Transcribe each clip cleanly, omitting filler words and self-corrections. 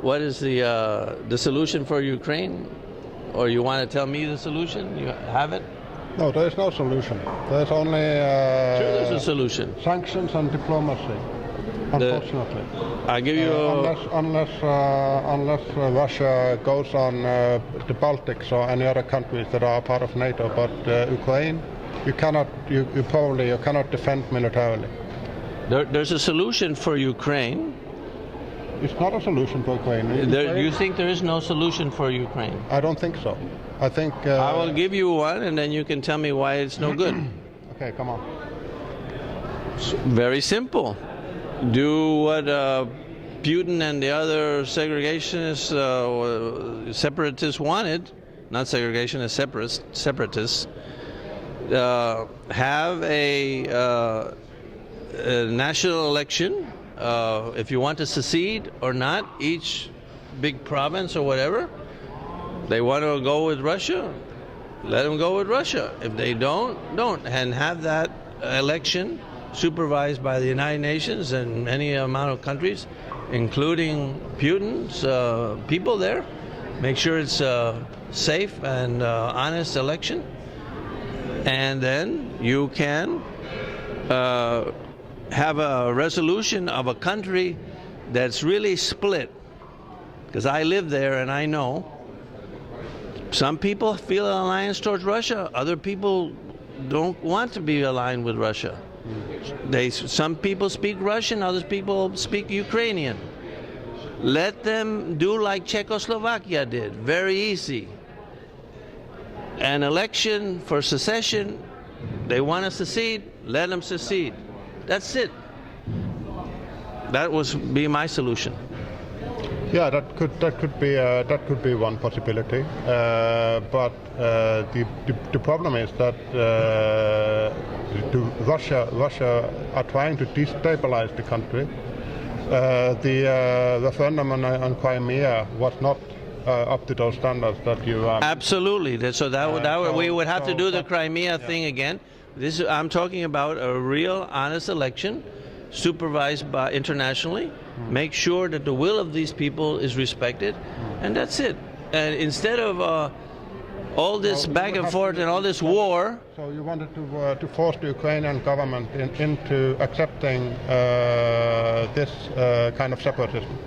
what is the solution for Ukraine? Or you want to tell me the solution? You have it? No, there is no solution. There's only Sure, there's a solution. sanctions and diplomacy. Unfortunately, I give you unless Russia goes on the Baltics or any other countries that are part of NATO, but Ukraine, you cannot defend militarily. There's a solution for Ukraine. It's not a solution for Ukraine. You think there is no solution for Ukraine? I don't think so. I think I will give you one, and then you can tell me why it's no good. Okay, come on. Very simple. Do what Putin and the other segregationists, separatists wanted, not segregationists, separatists, have a national election. If you want to secede or not, each big province or whatever, they want to go with Russia, let them go with Russia. If they don't. And have that election supervised by the United Nations and any amount of countries, including Putin's people there. Make sure it's a safe and honest election. And then you can have a resolution of a country that's really split. Because I live there and I know some people feel an alliance towards Russia. Other people don't want to be aligned with Russia. Some people speak Russian, other people speak Ukrainian. Let them do like Czechoslovakia did, very easy. An election for secession, they want to secede, let them secede. That's it. That would be my solution. Yeah, that could be one possibility, but the problem is that Russia are trying to destabilize the country. The referendum on Crimea was not up to those standards that you. Absolutely. So we would have to do the Crimea thing again. I'm talking about a real, honest election, supervised by internationally. Make sure that the will of these people is respected, and that's it. And instead of all this back and forth and all this war. So you wanted to force the Ukrainian government into accepting this kind of separatism?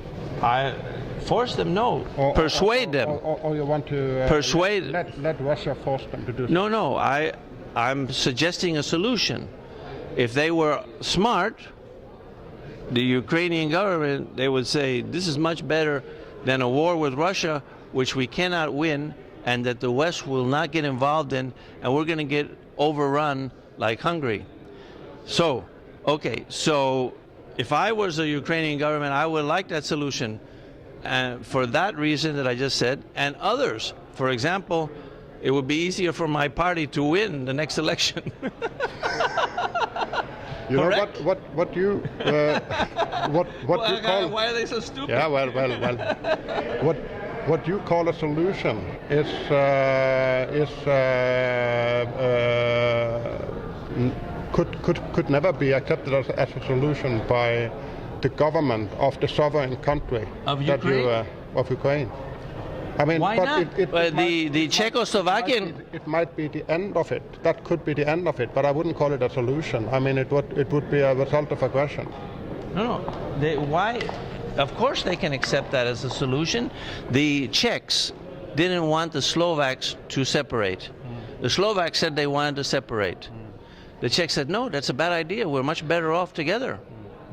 I force them, no. Persuade them. Or you want to persuade. Let Russia force them to do so? No. I'm suggesting a solution. If they were smart, the Ukrainian government, they would say, this is much better than a war with Russia, which we cannot win, and that the West will not get involved in, and we're going to get overrun like Hungary. So if I was a Ukrainian government, I would like that solution, and for that reason that I just said, and others. For example, it would be easier for my party to win the next election. You know what you call? Why are they so stupid? Yeah, well. What you call a solution could never be accepted as a solution by the government of the sovereign country of Ukraine. Of Ukraine. I mean, why not? The Czechoslovakian. It might be the end of it. That could be the end of it, but I wouldn't call it a solution. I mean, it would be a result of aggression. No. Why? Of course, they can accept that as a solution. The Czechs didn't want the Slovaks to separate. The Slovaks said they wanted to separate. The Czechs said, no, that's a bad idea. We're much better off together.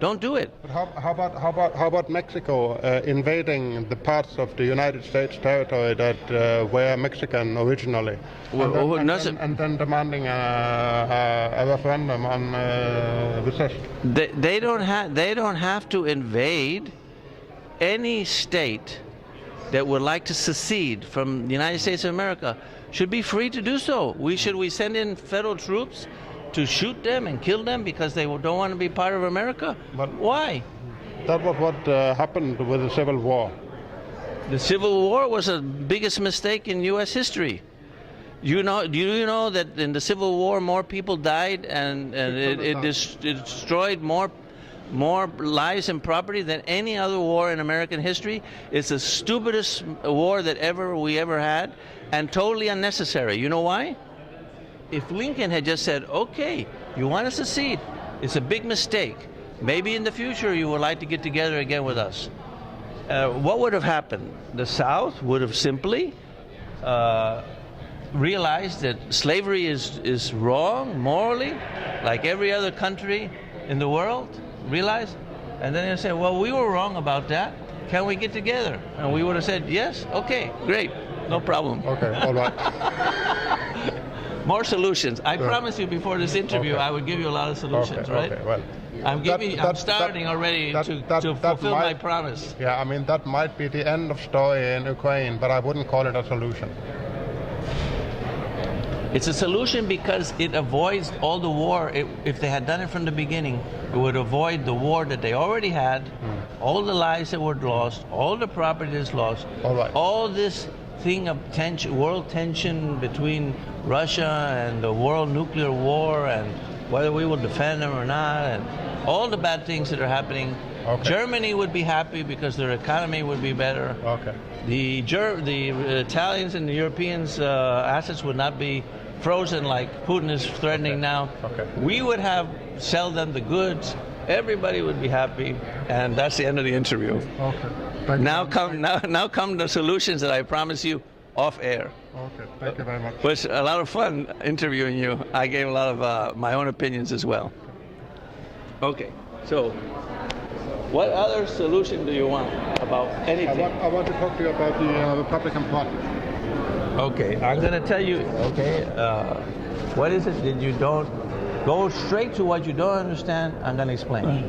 Don't do it. But how about Mexico invading the parts of the United States territory that were Mexican originally, and then demanding a referendum on secession? They don't have to invade. Any state that would like to secede from the United States of America should be free to do so. We send in federal troops to shoot them and kill them because they don't want to be part of America? But why? That was what happened with the Civil War. The Civil War was the biggest mistake in U.S. history. Do you know that in the Civil War more people died and it destroyed more more lives and property than any other war in American history. It's the stupidest war that we ever had, and totally unnecessary. You know why? If Lincoln had just said, okay, you want to secede, it's a big mistake. Maybe in the future you would like to get together again with us. What would have happened? The South would have simply realized that slavery is wrong morally, like every other country in the world realized, and then they say, well, we were wrong about that. Can we get together? And we would have said, yes, okay, great, no problem. Okay, all right. More solutions. I promised you before this interview I would give you a lot of solutions, right? Okay, well. I'm starting already to fulfill my promise. Yeah, I mean, that might be the end of story in Ukraine, but I wouldn't call it a solution. It's a solution because it avoids all the war. If they had done it from the beginning, it would avoid the war that they already had, all the lives that were lost, all the property that's lost, all this thing of tension, world tension between Russia and the world nuclear war, and whether we will defend them or not, and all the bad things that are happening. Okay. Germany would be happy because their economy would be better. Okay. The Italians and the Europeans' assets would not be frozen like Putin is threatening now. Okay. We would sell them the goods. Everybody would be happy, and that's the end of the interview. Okay. Now come the solutions that I promise you off air. Okay. Thank you very much. It was a lot of fun interviewing you. I gave a lot of my own opinions as well. Okay. So, what other solution do you want about anything? I want to talk to you about the Republican Party. Okay, I'm going to tell you, okay, what is it that you don't, go straight to what you don't understand, I'm going to explain.